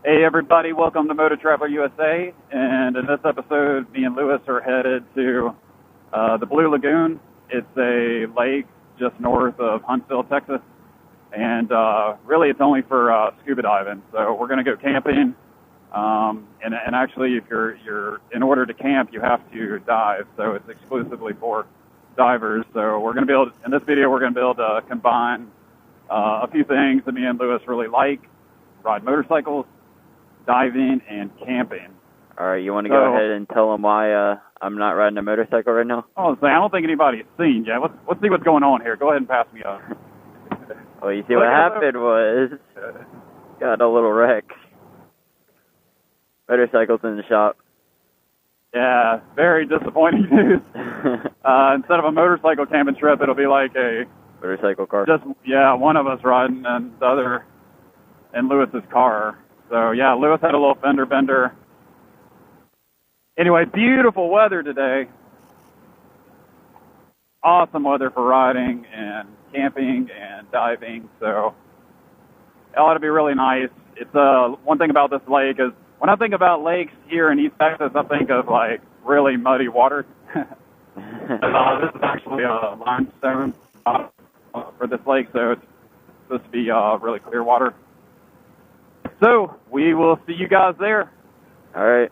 Hey everybody, welcome to MotoTraveler USA, and in this episode, me and Lewis are headed to the Blue Lagoon. It's a lake just north of Huntsville, Texas, and really it's only for scuba diving. So we're going to go camping, and actually if you're in order to camp, you have to dive, so it's exclusively for divers. So we're going to be able to, in this video, we're going to be able to combine a few things that me and Lewis really like: ride motorcycles, diving, and camping. All right, you want to go ahead and tell them why I'm not riding a motorcycle right now? I don't think anybody's seen yet. Let's see what's going on here. Go ahead and pass me up. Well, you see what happened was, got a little wreck. Motorcycle's in the shop. Yeah, very disappointing news. Instead of a motorcycle camping trip, it'll be like a motorcycle car. Just, yeah, one of us riding and the other in Lewis's car. So, yeah, Lewis had a little fender bender. Anyway, beautiful weather today. Awesome weather for riding and camping and diving. So, it ought to be really nice. It's one thing about this lake is, when I think about lakes here in East Texas, I think of, like, really muddy water. This is actually a limestone for this lake, so it's supposed to be really clear water. So, we will see you guys there. All right.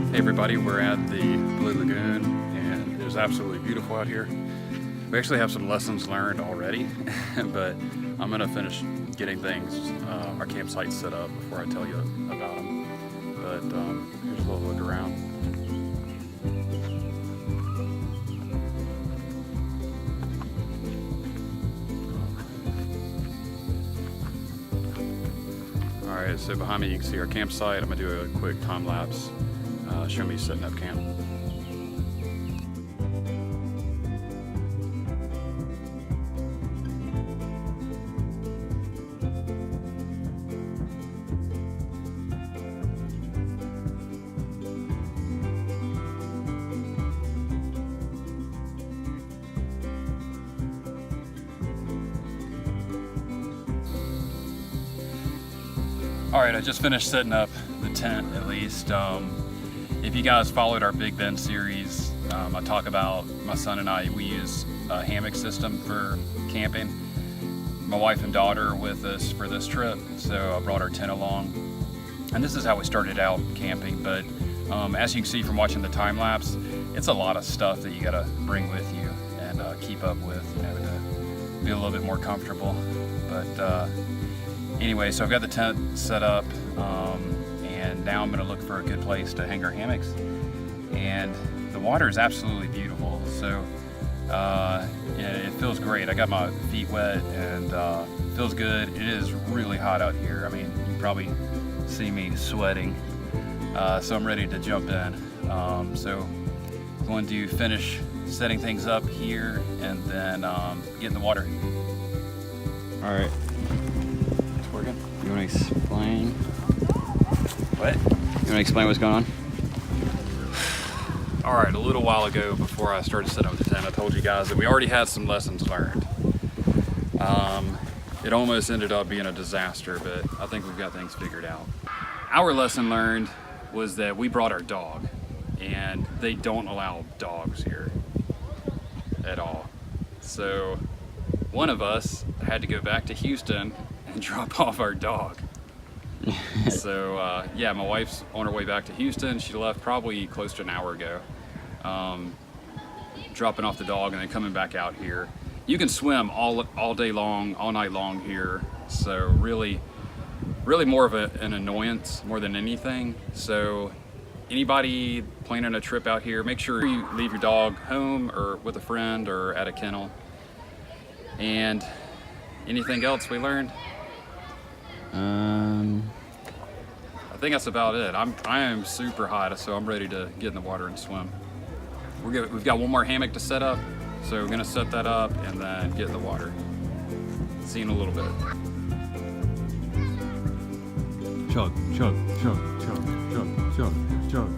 Hey everybody, we're at the Blue Lagoon, and it is absolutely beautiful out here. We actually have some lessons learned already, but I'm gonna finish getting things, our campsite set up before I tell you about them. But here's a little look around. All right, so behind me you can see our campsite. I'm gonna do a quick time lapse, show me setting up camp. All right, I just finished setting up the tent, at least. If you guys followed our Big Ben series, I talk about my son and I, we use a hammock system for camping. My wife and daughter are with us for this trip, so I brought our tent along. And this is how we started out camping, but as you can see from watching the time lapse, it's a lot of stuff that you gotta bring with you and keep up with, you know, to be a little bit more comfortable. But anyway, so I've got the tent set up, and now I'm gonna look for a good place to hang our hammocks. And the water is absolutely beautiful, so it feels great. I got my feet wet and it feels good. It is really hot out here. I mean, you can probably see me sweating, so I'm ready to jump in. So I'm going to finish setting things up here and then get in the water. All right. Working. You want to explain? What? You want to explain what's going on? All right, a little while ago before I started setting up the tent, I told you guys that we already had some lessons learned. It almost ended up being a disaster, but I think we've got things figured out. Our lesson learned was that we brought our dog, and they don't allow dogs here at all. So one of us had to go back to Houston and drop off our dog. So yeah, my wife's on her way back to Houston. She left probably close to an hour ago, dropping off the dog and then coming back out here. You can swim all day long, all night long here. So really more of an annoyance more than anything. So anybody planning a trip out here, make sure you leave your dog home or with a friend or at a kennel. And anything else we learned? I think that's about it. I am super hot, so I'm ready to get in the water and swim. We've got one more hammock to set up, so we're gonna set that up and then get in the water. See you in a little bit. chug, chug, chug, chug, chug, chug, chug.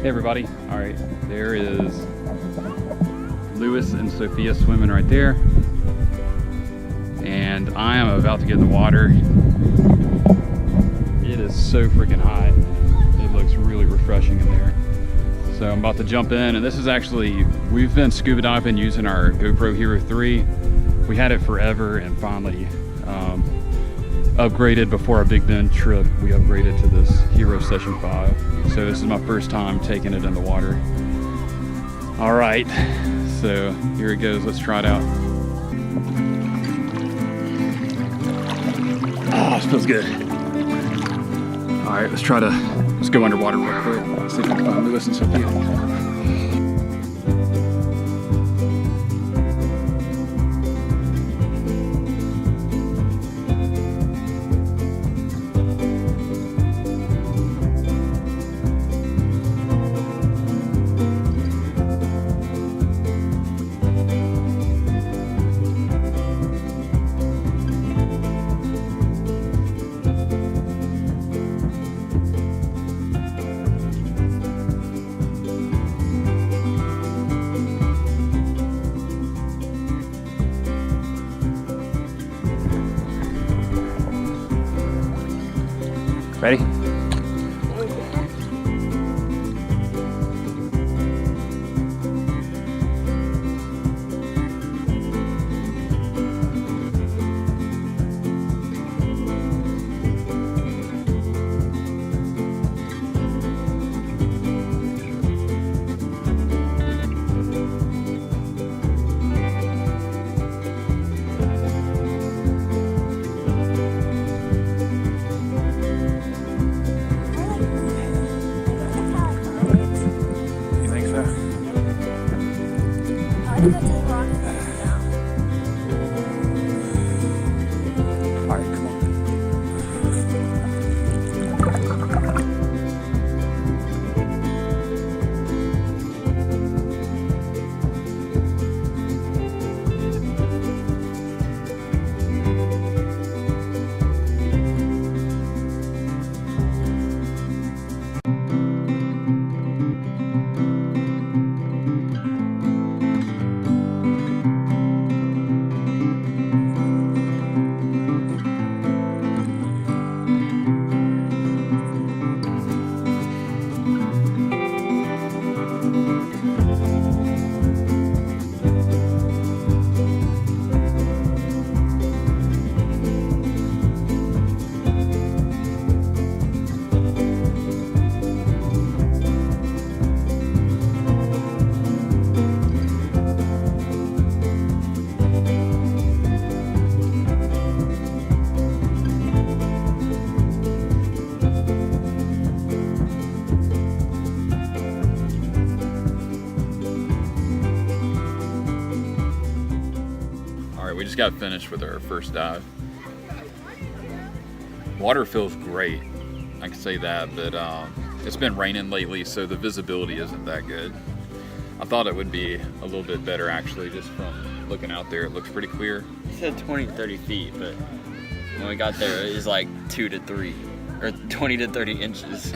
Hey everybody, all right, there is Lewis and Sophia swimming right there, and I am about to get in the water. It is so freaking hot. It looks really refreshing in there. So I'm about to jump in, and this is actually, we've been scuba diving using our GoPro Hero 3. We had it forever, and finally upgraded before our Big Bend trip. We upgraded to this Hero Session 5. So this is my first time taking it in the water. All right, so here it goes. Let's try it out. Oh, this feels good. All right, let's go underwater real quick. Let's see if I can find Lewis and Sophia. Ready? We just got finished with our first dive. Water feels great, I can say that, but it's been raining lately, so the visibility isn't that good. I thought it would be a little bit better actually, just from looking out there. It looks pretty clear. You said 20 to 30 feet, but when we got there, it was like 2 to 3, or 20 to 30 inches.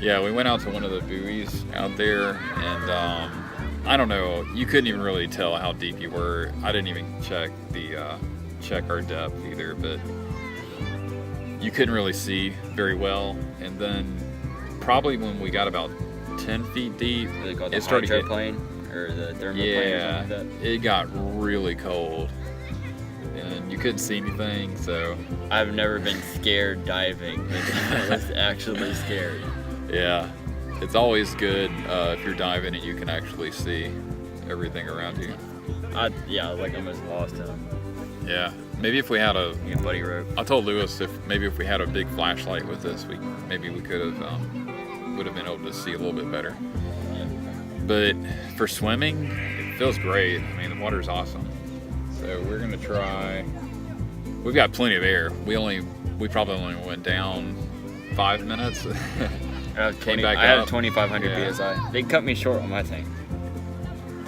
Yeah, we went out to one of the buoys out there, and I don't know, you couldn't even really tell how deep you were. I didn't even check our depth either, but you couldn't really see very well. And then probably when we got about 10 feet deep, it started to get plane or the thermoplane. Yeah, or something like that. It got really cold, and you couldn't see anything. So I've never been scared diving. I was actually scared. Yeah. It's always good if you're diving and you can actually see everything around you. Yeah, like almost lost him. Yeah, maybe if we had a buddy rope. I told Lewis if we had a big flashlight with this, we could have would have been able to see a little bit better. Yeah. But for swimming, it feels great. I mean, the water's awesome. So we're gonna try. We've got plenty of air. We probably only went down 5 minutes. I have 2,500 Yeah. psi. They cut me short on my tank.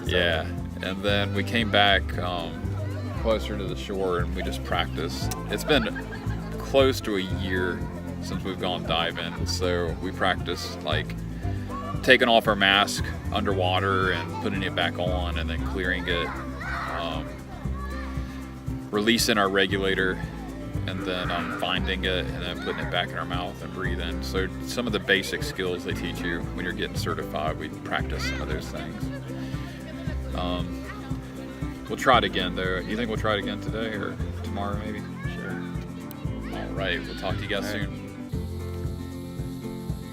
Yeah, and then we came back closer to the shore and we just practiced. It's been close to a year since we've gone diving, so we practiced like taking off our mask underwater and putting it back on and then clearing it, releasing our regulator, and then finding it and then putting it back in our mouth and breathing. So some of the basic skills they teach you when you're getting certified, we practice some of those things. We'll try it again though. You think we'll try it again today or tomorrow maybe? Sure. All right, we'll talk to you guys soon.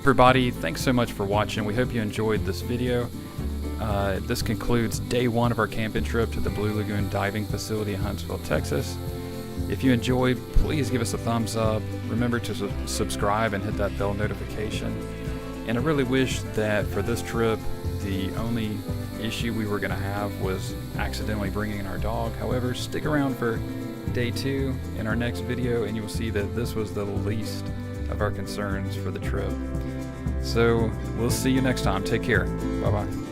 Everybody, thanks so much for watching. We hope you enjoyed this video. This concludes day 1 of our camping trip to the Blue Lagoon diving facility in Huntsville, Texas. If you enjoyed, please give us a thumbs up. Remember to subscribe and hit that bell notification. And I really wish that for this trip, the only issue we were going to have was accidentally bringing in our dog. However, stick around for day 2 in our next video and you will see that this was the least of our concerns for the trip. So we'll see you next time. Take care. Bye-bye.